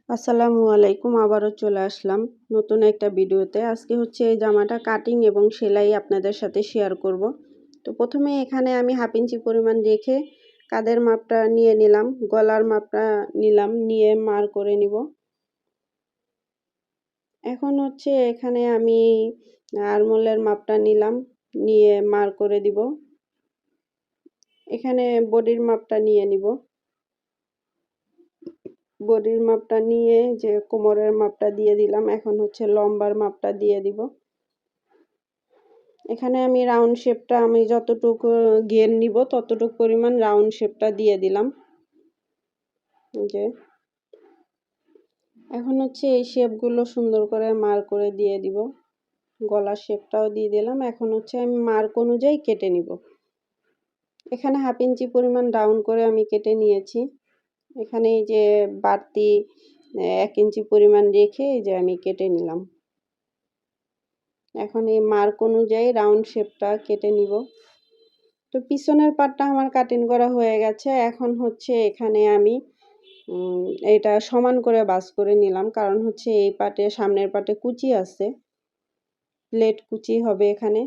আসসালামু আলাইকুম, আবারও চলে আসলাম নতুন একটা ভিডিওতে। আজকে হচ্ছে এই জামাটা কাটিং এবং সেলাই আপনাদের সাথে শেয়ার করব। তো প্রথমে এখানে আমি 1/2 ইঞ্চি পরিমাণ রেখে কাঁধের মাপটা নিয়ে নিলাম, গলার মাপটা নিলাম, নিয়ে মার করে নিব। এখন হচ্ছে এখানে আমি আরমোলের মাপটা নিলাম, নিয়ে মার করে দিব। এখানে বডির মাপটা নিয়ে নিব। বডির মাপটা নিয়ে যে কোমরের মাপটা দিয়ে দিলাম, এখন হচ্ছে লম্বার মাপটা দিয়ে দিব। এখানে আমি রাউন্ড শেপটা আমি যতটুকু ঘের নিব ততটুকু পরিমাণ রাউন্ড শেপটা দিয়ে দিলাম। যে এখন হচ্ছে এই শেপগুলো সুন্দর করে মার্ক করে দিয়ে দিব। গলার শেপটাও দিয়ে দিলাম। এখন হচ্ছে আমি মার্ক অনুযায়ী কেটে নিব। এখানে 1/2 ইঞ্চি পরিমাণ ডাউন করে আমি কেটে নিয়েছি। এখানে এই যে বাড়তি 1 ইঞ্চি পরিমাণ রেখে এই যে আমি কেটে নিলাম। এখন এই মার্ক অনুযায়ী রাউন্ড শেপটা কেটে নিব। তো পিছনের পাটটা আমার কাটিং করা হয়ে গেছে। এখন হচ্ছে এখানে আমি এটা সমান করে ভাঁজ করে নিলাম, কারণ হচ্ছে এই পাটে সামনের পাটে কুচি আছে, প্লেট কুচি হবে এখানে।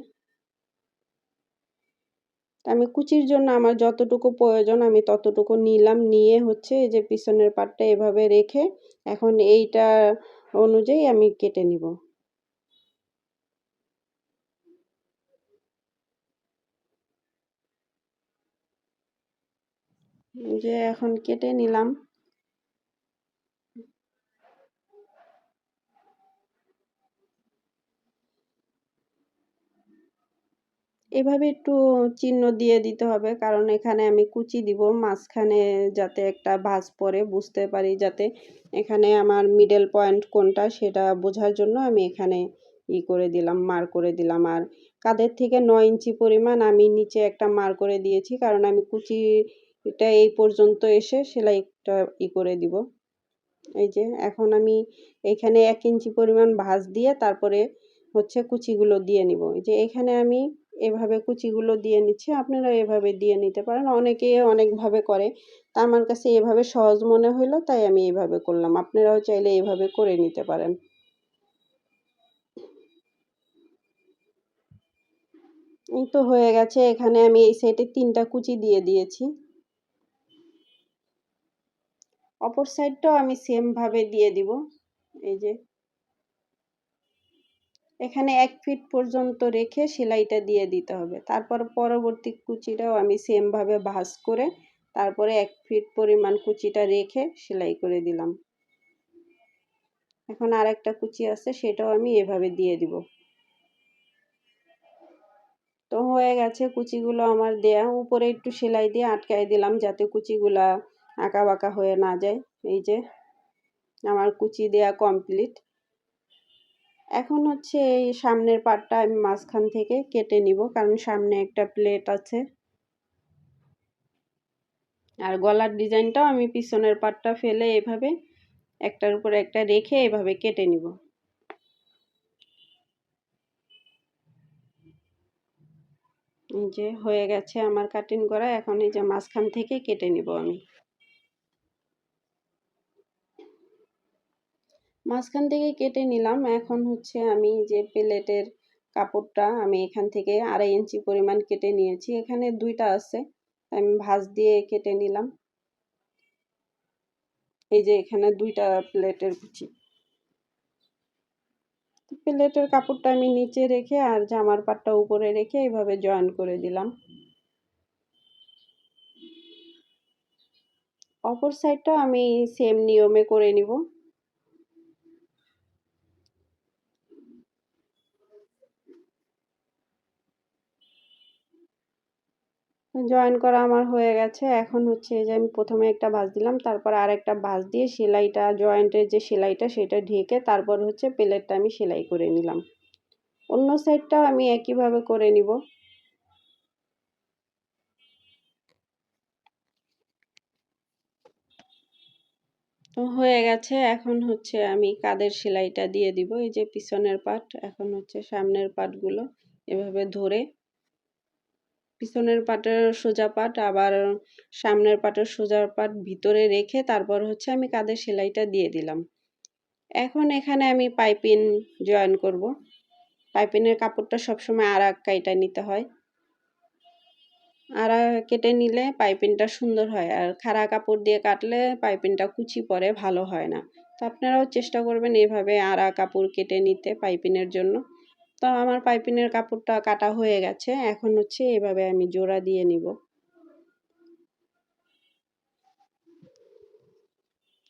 আমি কুচির জন্য আমার যতটুকু প্রয়োজন আমি ততটুকু নিলাম, নিয়ে হচ্ছে এই যে পিছনের পাটটা এভাবে রেখে এখন এইটা অনুযায়ী আমি কেটে নিব। যে এখন কেটে নিলাম। এভাবে একটু চিহ্ন দিয়ে দিতে হবে, কারণ এখানে আমি কুচি দিব মাঝখানে, যাতে একটা ভাঁজ পড়ে বুঝতে পারি, যাতে এখানে আমার মিডল পয়েন্ট কোনটা সেটা বোঝার জন্য আমি এখানে করে দিলাম, মার করে দিলাম। আর কাঁধের থেকে 9 ইঞ্চি পরিমাণ আমি নিচে একটা মার করে দিয়েছি, কারণ আমি কুচিটা এই পর্যন্ত এসে সেলাইটা করে দিব। এই যে এখন আমি এখানে 1 ইঞ্চি পরিমাণ ভাঁজ দিয়ে তারপরে হচ্ছে কুচিগুলো দিয়ে নিব। এই যে এখানে আমি এভাবে কুচিগুলো দিয়ে নিচ্ছি, আপনারা এভাবে দিয়ে নিতে পারেন। অনেকে অনেকভাবে করে, তা আমার কাছে এভাবে সহজ মনে হলো তাই আমি এভাবে করলাম। আপনারাও চাইলে এভাবে করে নিতে পারেন। এই তো হয়ে গেছে। এখানে আমি এই সাইডে 3টা কুচি দিয়ে দিয়েছি। অপর সাইডটাও আমি সেম ভাবে দিয়ে দিব। এই যে এখানে 1 ফিট পর্যন্ত রেখে সেলাইটা দিয়ে দিতে হবে। তারপর পরবর্তী কুচিটাও আমি সেম ভাবে ভাঁজ করে তারপরে 1 ফিট পরিমাণ কুচিটা রেখে সেলাই করে দিলাম। এখন আরেকটা কুচি আছে সেটাও আমি এভাবে দিয়ে দিব। তো হয়ে গেছে কুচিগুলো আমার দেয়া। উপরে একটু সেলাই দিয়ে আটকায় দিলাম যাতে কুচিগুলা আঁকা বাঁকা হয়ে না যায়। এই যে আমার কুচি দেয়া কমপ্লিট। এখন হচ্ছে এই সামনের পার্টটা আমি মাঝখান থেকে কেটে নিব, কারণ সামনে একটা প্লেট আছে। আর গলার ডিজাইনটাও আমি পিছনের পার্টটা ফেলে এভাবে একটার উপর একটা রেখে এভাবে কেটে নিব। এই যে হয়ে গেছে আমার কাটিং করা। এখন এই যে মাঝখান থেকে কেটে নিব আমি। মাঝখান থেকে কেটে নিলাম। এখন হচ্ছে আমি যে প্লেটের কাপড়টা আমি এখান থেকে 2.5 ইঞ্চি পরিমাণ কেটে নিয়েছি। এখানে 2টা আছে, আমি ভাঁজ দিয়ে কেটে নিলাম। এই যে এখানে 2টা প্লেটের কুচি। প্লেটের কাপড়টা আমি নিচে রেখে আর জামার পাটটা উপরে রেখে এভাবে জয়েন করে দিলাম। অপর সাইডটাও আমি সেম নিয়মে করে নিব। জয়েন করা আমার হয়ে গেছে। এখন হচ্ছে এই যে আমি প্রথমে একটা ভাঁজ দিলাম, তারপর আরেকটা ভাঁজ দিয়ে সেলাইটা জয়েন্টের যে সেলাইটা সেটা ঢেকে তারপর হচ্ছে প্লেটটা আমি সেলাই করে নিলাম। অন্য সাইডটাও আমি একইভাবে করে নিব। তো হয়ে গেছে। এখন হচ্ছে আমি কাঁধের সেলাইটা দিয়ে দিব। এই যে পিছনের পাট, এখন হচ্ছে সামনের পাটগুলো এভাবে ধরে পিছনের পাটের সোজা পাট আবার সামনের পাটের সোজা পাট ভিতরে রেখে তারপর হচ্ছে আমি কাঁধের সেলাইটা দিয়ে দিলাম। এখন এখানে আমি পাইপিং জয়েন করব। পাইপিংয়ের কাপড়টা সবসময় আড়া কাইটা নিতে হয়। আড়া কেটে নিলে পাইপিংটা সুন্দর হয়, আর খাড়া কাপড় দিয়ে কাটলে পাইপিংটা কুচি পড়ে, ভালো হয় না। তো আপনারাও চেষ্টা করবেন এইভাবে আড়া কাপড় কেটে নিতে পাইপিংয়ের জন্য। তো আমার পাইপিংয়ের কাপড়টা কাটা হয়ে গেছে, এখন হচ্ছে এভাবে আমি জোড়া দিয়ে নিব।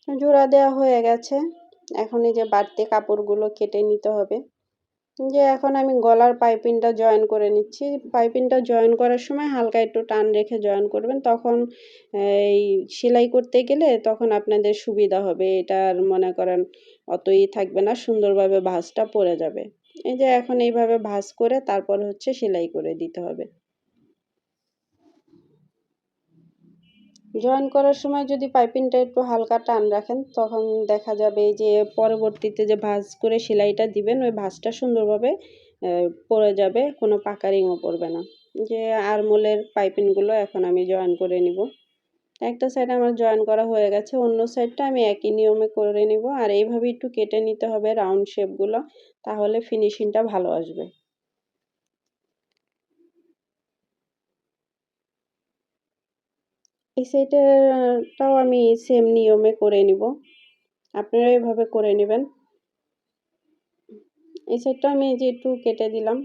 জোড়া দেওয়া হয়ে গেছে, এখন এই যে বাড়তি কাপড়গুলো কেটে নিতে হবে। যে এখন আমি গলার পাইপিংটা জয়েন করে নিচ্ছি। পাইপিংটা জয়েন করার সময় হালকা একটু টান রেখে জয়েন করবেন, তখন এই সেলাই করতে গেলে তখন আপনাদের সুবিধা হবে। এটার মনে করেন অতই থাকবে না, সুন্দরভাবে ভাঁজটা পড়ে যাবে। এই যে এখন এইভাবে ভাঁজ করে তারপর হচ্ছে সেলাই করে দিতে হবে। জয়েন করার সময় যদি পাইপিংটা একটু হালকা টান রাখেন, তখন দেখা যাবে যে পরবর্তীতে যে ভাঁজ করে সেলাইটা দিবেন ওই ভাঁজটা সুন্দরভাবে পড়ে যাবে, কোনো পাকারিংও পড়বে না। যে আরমোলের পাইপিংগুলো এখন আমি জয়েন করে নিব। একটা সাইড আমার জয়েন করা হয়ে গেছে, অন্য সাইডটা আমি একই নিয়মে করে নিব। আর এইভাবে একটু কেটে নিতে হবে রাউন্ড শেপগুলো, তাহলে ফিনিশিংটা ভালো আসবে। এই সাইডেরটাও আমি সেম নিয়মে করে নিব, আপনারা এভাবে করে নেবেন। এই সাইডটা আমি এই যে একটু কেটে দিলাম।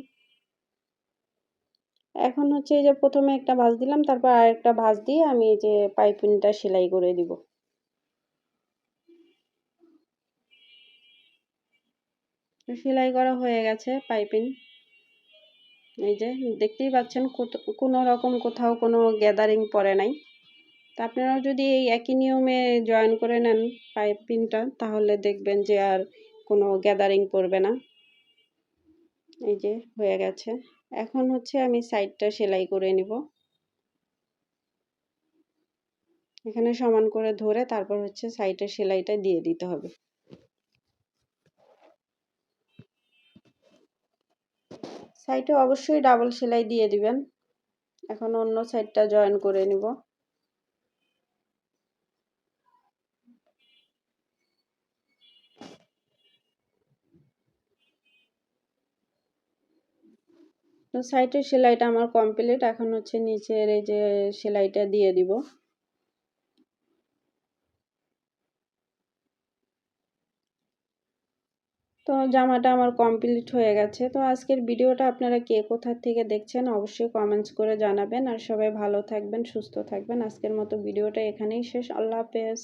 এখন হচ্ছে এই যে প্রথমে একটা ভাঁজ দিলাম, তারপর আরেকটা ভাঁজ দিয়ে আমি এই যে পাইপিংটা সেলাই করে দিব। সেলাই করা হয়ে গেছে পাইপিং। এই যে দেখতেই পাচ্ছেন কোনো রকম কোথাও কোনো গ্যাদারিং পড়ে নাই। তা আপনারাও যদি এই একই নিয়মে জয়েন করে নেন পাইপিংটা, তাহলে দেখবেন যে আর কোনো গ্যাদারিং পড়বে না। এই যে হয়ে গেছে, এখন হচ্ছে আমি সাইডটা সেলাই করে নিব। এখানে সমান করে ধরে তারপর হচ্ছে সাইডের সেলাইটা দিয়ে দিতে হবে। সাইডে অবশ্যই ডাবল সেলাই দিয়ে দিবেন। এখন অন্য সাইডটা জয়েন করে নিব। তো সাইডের সেলাইটা আমার কমপ্লিট, এখন হচ্ছে নিচের এই যে সেলাইটা দিয়ে দিব। তো জামাটা আমার কমপ্লিট হয়ে গেছে। তো আজকের ভিডিওটা আপনারা কে কোথা থেকে দেখছেন অবশ্যই কমেন্টস করে জানাবেন। আর সবাই ভালো থাকবেন, সুস্থ থাকবেন। আজকের মতো ভিডিওটা এখানেই শেষ। আল্লাহ হাফেজ।